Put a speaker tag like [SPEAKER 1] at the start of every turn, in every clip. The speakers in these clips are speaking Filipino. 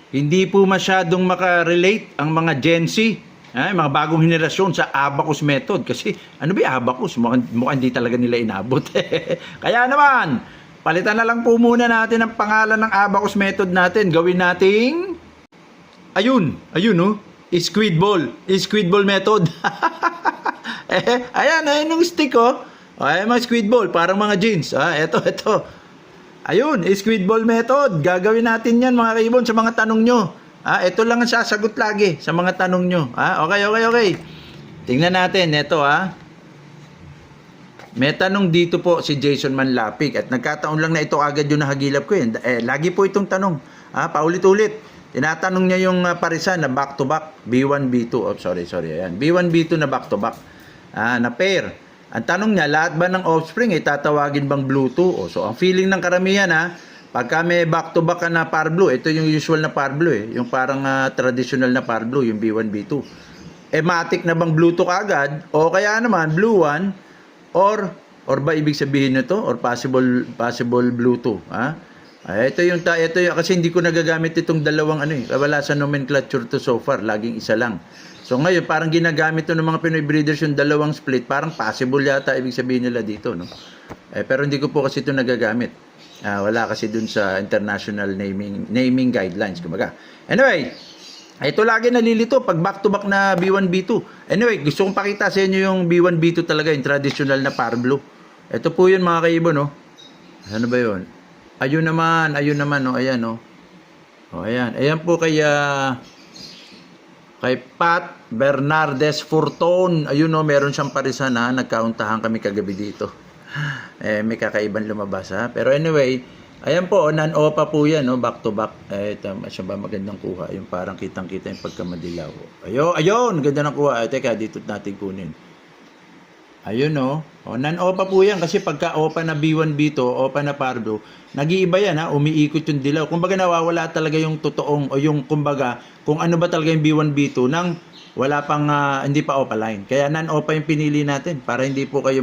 [SPEAKER 1] hindi po masyadong makarelate ang mga Gen Z, mga bagong henerasyon sa abacus method. Kasi ano ba yung abacus? Mukhang hindi talaga nila inabot. Kaya naman, palitan na lang po muna natin ang pangalan ng abacus method natin. Gawin nating, ayun no, squid ball method. Ayan yung stick oh. Ayan mga squid ball, parang mga jeans. Ito. Ayun, squid ball method. Gagawin natin yan mga kaibon sa mga tanong nyo. Ito lang ang sasagot lagi sa mga tanong nyo. Okay. Tingnan natin, ito May tanong dito po si Jason Manlapig at nagkataon lang na ito agad yung nahagilap ko lagi po itong tanong. Paulit-ulit. Tinatanong niya yung parisan na back-to-back, B1, B2. Sorry. Ayan. B1, B2 na back-to-back. Na pair. Ang tanong niya, lahat ba ng offspring ay tatawagin bang blue 2? So, ang feeling ng karamihan pagka may back-to-back ka na par blue, ito yung usual na par blue yung parang traditional na par blue, yung B1, B2. Matic na bang blue 2 kaagad? O kaya naman, blue 1, or ba ibig sabihin nito? Or possible blue 2, Ito yung kasi hindi ko nagagamit itong dalawang wala sa nomenclature to so far, laging isa lang. So ngayon, parang ginagamit to ng mga Pinoy breeders yung dalawang split. Parang possible yata ibig sabihin nila dito, no? Pero hindi ko po kasi ito nagagamit. Wala kasi dun sa international naming guidelines, kumbaga. Anyway, ito lagi nalilito pag back-to-back na B1, B2. Anyway, gusto kong pakita sa inyo yung B1, B2 talaga, yung traditional na par blue. Ito po yun mga kaibo, no? Ano ba yun? Ayun naman, no? Ayan, no? Ayan. Ayan po kay Pat Bernardes Furton. Ayun no, meron siyang parisan nagkauntahan kami kagabi dito. May kakaibang lumabas Pero anyway, ayan po, non-OPA po yan, no? Back to back. Ito, siya ba magandang kuha? Yung parang kitang-kita yung pagkamadilaw. Ayun, ganda ng kuha. Teka, dito natin kunin. Ayun no. Non-OPA po yan kasi pagka OPA na B1, B2, OPA na pardo, nag-iiba yan umiikot yung dilaw. Kumbaga nawawala talaga yung totoong o yung kumbaga kung ano ba talaga yung B1, B2 nang wala pang hindi pa OPA line. Kaya non-OPA yung pinili natin para hindi po kayo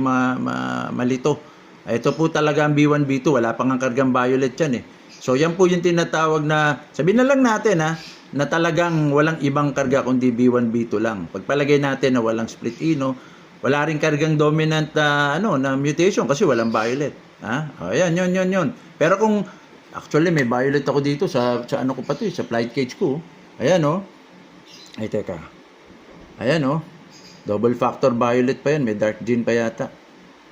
[SPEAKER 1] malito. Ito po talaga ang B1, B2, wala pang ang kargang violet yan So yan po yung tinatawag na, sabihin na lang natin na talagang walang ibang karga kundi B1, B2 lang. Pagpalagay natin na walang split ino, wala rin kargang dominant na mutation kasi walang violet. Ayan, yun. Pero kung actually may violet ako dito sa ano ko pa to, sa flight cage ko. Ayan Ay teka. Ayan double factor violet pa yan, may dark gene pa yata.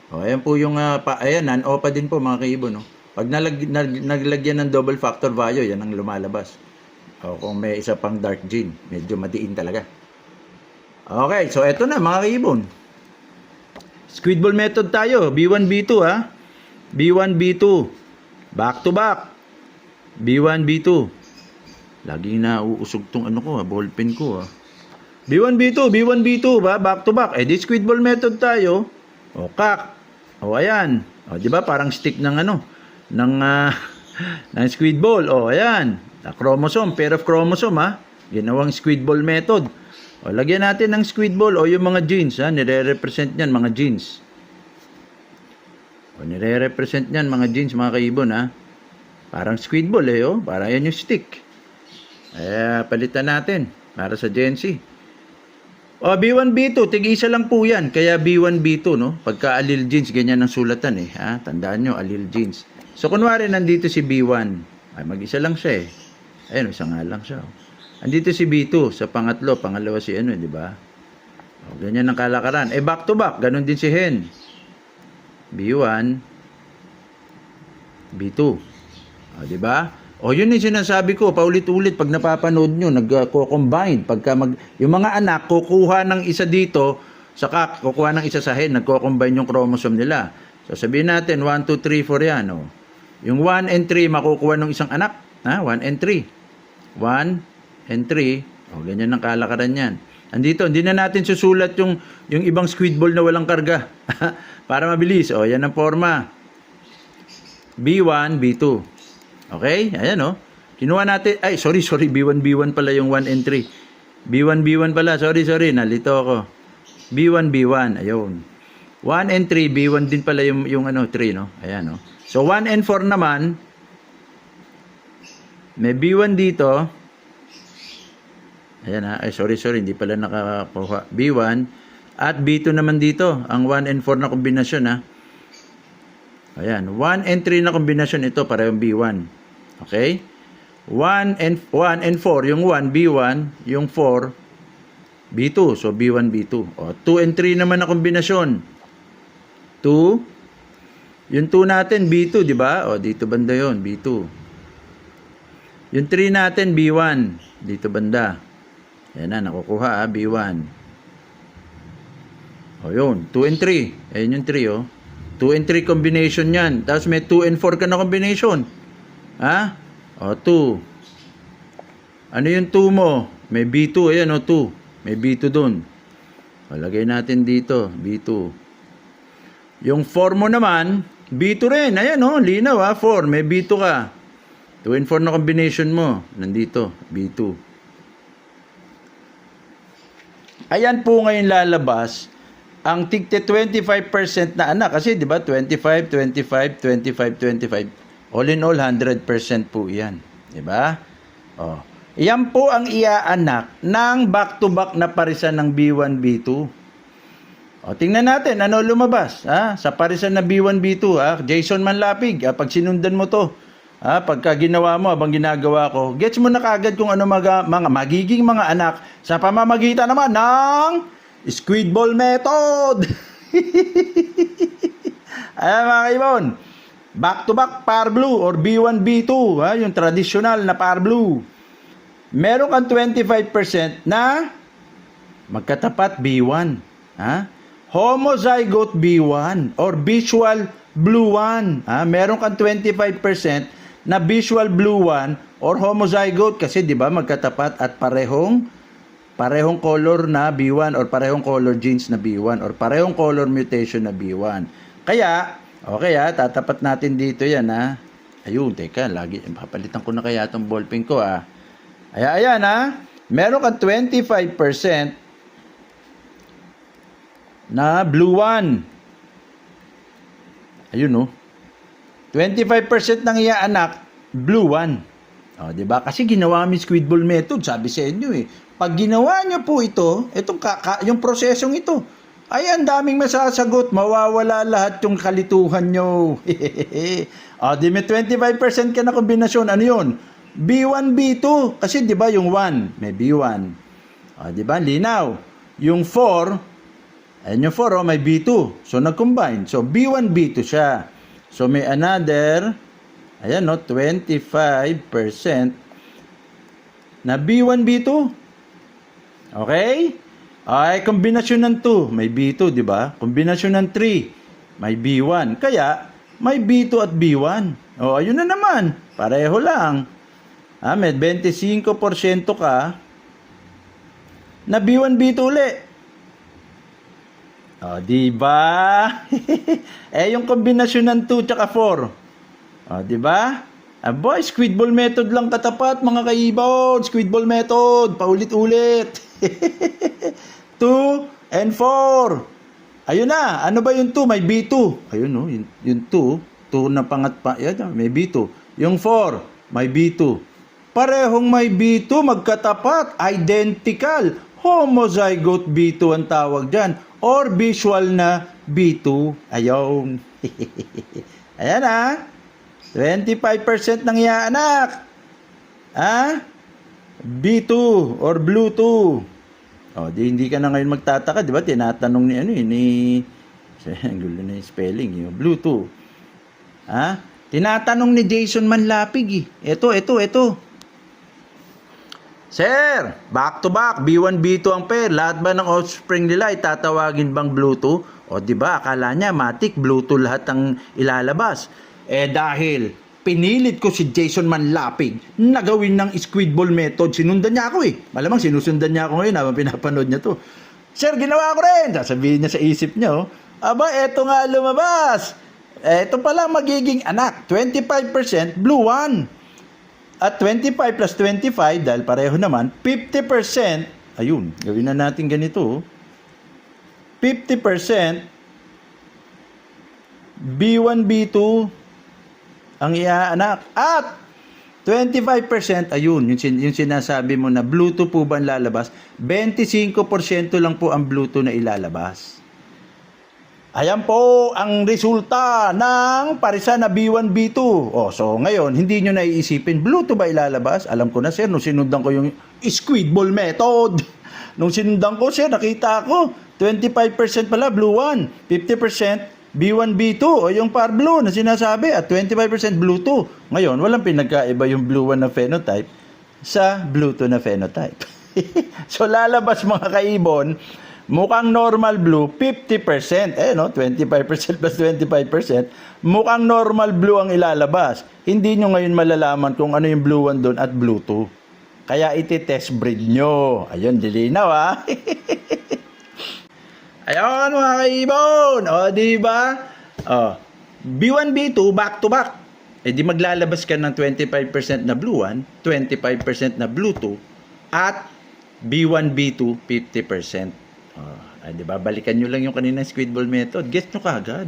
[SPEAKER 1] Ayan po yung ayan, non-OPA din po mga kaibo, no. Pag naglagyan ng double factor violet, yan ang lumalabas. Kung may isa pang dark gene, medyo madiin talaga. Okay, so eto na mga kaibon. Squid ball method tayo. B1, B2 B1, B2. Back to back. B1, B2. Laging nauusog tong ball pen ko B1, B2, B1, B2 ba? Back to back. Di squid ball method tayo. Kak. Ayan. Di ba parang stick ng ng squid ball. Ayan. Chromosome, pair of chromosome Ginawang squid ball method. Lagyan natin ng squid ball yung mga genes nire-represent niyan mga genes. Nire-represent niyan mga genes mga kaibon Parang squid ball para yan yung stick. Palitan natin para sa Gen Z. B1, B2, tig-isa lang po yan. Kaya B1, B2 no. Pagka allele genes ganyan ang sulatan Tandaan nyo, allele genes. So kunwari nandito si B1. Mag-isa lang siya Ayun, isa nga lang siya. Andito si B2 sa pangalawa si di ba? Ganyan ang kalakaran. Back to back, ganun din si Hen. B1, B2. Di ba? Yun yung sinasabi ko, paulit-ulit pag napapanood nyo, nagko-combine. Yung mga anak, kukuha ng isa dito, saka kukuha ng isa sa Hen, nagko-combine yung chromosome nila. So sabihin natin, 1, 2, 3, 4 yan. Yung 1 and 3, makukuha ng isang anak. 1 and 3. 1 and 3, ganyan ang kalakaran yan. Andito, hindi na natin susulat yung ibang squid ball na walang karga. Para mabilis. Yan ang forma. B1, B2. Okay? Ayan Kinuha natin, sorry, B1, B1 pala yung 1 and 3. B1, B1 pala. Sorry, nalito ako. B1, B1. Ayun. 1 and 3, B1 din pala yung 3, no? Ayan, So, 1 and 4 naman, may B1 dito, Ayan ha. Ay, sorry. Hindi pala nakakuha. B1 at B2 naman dito. Ang 1 and 4 na kombinasyon ha. Ayan. 1 and 3 na kombinasyon ito. Parehong B1. Okay? 1 and 4. Yung 1, B1. Yung 4, B2. So, B1, B2. O, 2 and 3 naman na kombinasyon. 2. Yung 2 natin, B2, di ba? O, dito banda yon B2. Yung 3 natin, B1. Dito banda. Ayan na, nakukuha B1. O, yun. 2 and 3. Ayan yung 3, o. 2 and 3 combination yan. Tapos may 2 and 4 ka na combination. Ha? O, 2. Ano yung 2 mo? May B2. Ayan, o, 2. May B2 dun. O, lagay natin dito. B2. Yung 4 mo naman, B2 rin. Ayan, o. Linaw, ha. 4. May B2 ka. 2 and 4 na combination mo. Nandito. B2. Ayan po ngayon lalabas ang tigte 25% na anak. Kasi, di ba, 25, 25, 25, 25. All in all, 100% po yan. Di ba? O. Yan po ang iaanak ng back-to-back na parisan ng B1, B2. O, tingnan natin, ano lumabas? Ha? Sa parisan na B1, B2, ha? Jason Manlapig, pag sinundan mo to, ha? Pagka ginawa mo, habang ginagawa ko, gets mo na kagad kung ano mga magiging mga anak sa pamamagitan naman ng squid ball method. Ayan mga kaibon, back-to-back par blue or B1, B2, ha? Yung traditional na par blue. Meron kang 25% na magkatapat B1. Ha? Homozygote B1 or visual blue 1. Ha? Meron kang 25% na visual blue 1 or homozygote kasi 'di ba magkatapat at parehong color na B1 or parehong color genes na B1 or parehong color mutation na B1. Kaya, okay ha, tatapat natin dito 'yan ha. Ayun, teka, papalitan ko na kaya itong ballpen ko ha. Ayan ha, meron kang 25% na blue 1. Ayun no. 25% ng iaanak, blue 1. O, diba? Kasi ginawa mi squid ball method, sabi sa inyo eh. Pag ginawa nyo po ito, yung prosesong ito, ay ang daming masasagot, mawawala lahat yung kalituhan nyo. O, di may 25% ka na kombinasyon, ano yun? B1, B2. Kasi di ba yung 1, may B1. O, di ba? Linaw. Yung 4, ayan yung 4, may B2. So, nag-combine. So, B1, B2 siya. So, may another, ayan no, 25% na B1, B2. Okay? Ay, kombinasyon ng 2, may B2, di ba? Kombinasyon ng 3, may B1. Kaya, may B2 at B1. O, ayun na naman. Pareho lang. May 25% ka na B1, B2 uli. O, diba? Yung kombinasyon ng 2 tsaka 4. O, diba? Boy, squid ball method lang katapat, mga kaibon. Squid ball method. Paulit-ulit. 2 and 4. Ayun na. Ano ba yung 2? May B2. Ayun, no? Yung 2. 2 na pangat pa. Yan, may B2. Yung 4, may B2. Parehong may B2, magkatapat, identical, homozygote B2 ang tawag dyan, or visual na B2. Ayaw. Ayan ha, 25% ng iaanak. Ha? B2 or blue 2. O, hindi ka na ngayon magtataka, di ba? Tinatanong ni ang gulo na yung spelling, yung blue 2. Ha? Tinatanong ni Jason Manlapig eh. Ito. Sir, back to back, B1, B2 ang pair. Lahat ba ng offspring nila itatawagin bang Bluetooth? O di ba akala niya matik Bluetooth lahat ang ilalabas. Dahil pinilit ko si Jason Manlapig na gawin ng squid ball method. Sinundan niya ako eh. Malamang sinusundan niya ako ngayon habang pinapanood niya to. Sir, ginawa ko rin. Sasabihin niya sa isip niya, aba, eto nga lumabas. Eto pala magiging anak. 25% blue 1. At 25 plus 25, dahil pareho naman, 50%, ayun, gawin na natin ganito, 50% B1, B2 ang iaanak. At 25%, ayun, yung sinasabi mo na Bluetooth po ba ang lalabas? 25% lang po ang Bluetooth na ilalabas. Ayan po ang resulta ng parisan na B1, B2. Oh, so ngayon, hindi nyo naiisipin, Bluetooth ba ilalabas? Alam ko na, sir, nung sinundan ko yung squid ball method. Nung sinundan ko, sir, nakita ko, 25% pala Blue 1, 50% B1, B2, o yung par blue na sinasabi, at 25% Blue 2. Ngayon, walang pinagkaiba yung Blue 1 na phenotype sa Blue 2 na phenotype. So, lalabas mga kaibon, mukhang normal blue, 50%. No? 25% plus 25%. Mukhang normal blue ang ilalabas. Hindi nyo ngayon malalaman kung ano yung Blue 1 doon at Blue 2. Kaya iti-test breed nyo. Ayun, dilinaw ha. Ayun mga kaibon, o diba? B1, B2, back to back. Di maglalabas ka ng 25% na Blue 1, 25% na Blue 2, at B1, B2, 50%. Diba? Balikan nyo lang yung kaninang squid ball method. Guess nyo kagad.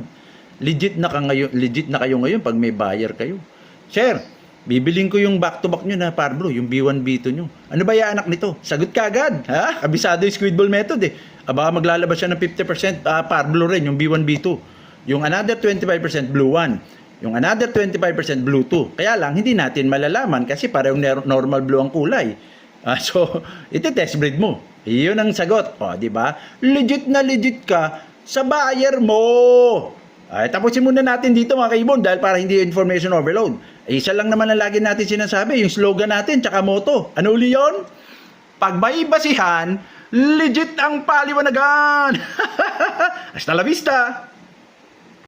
[SPEAKER 1] Legit na kayo ngayon pag may buyer kayo. Sir, bibiling ko yung back to back nyo na par blue, yung B1, B2 nyo. Ano ba yung anak nito? Sagot kagad. Ha? Kabisado yung squid ball method Aba, maglalabas siya ng 50% par blue rin, yung B1, B2. Yung another 25% blue 1. Yung another 25% blue 2. Kaya lang, hindi natin malalaman kasi parang normal blue ang kulay. So, iti-test breed mo. Iyon ang sagot. Di ba? Legit na legit ka sa buyer mo. Tapusin muna natin dito mga kaibon dahil para hindi information overload. Isa lang naman ang lagi natin sinasabi, yung slogan natin, tsaka motto. Ano uli yun? Pag may basihan, legit ang paliwanagan. Hasta la vista!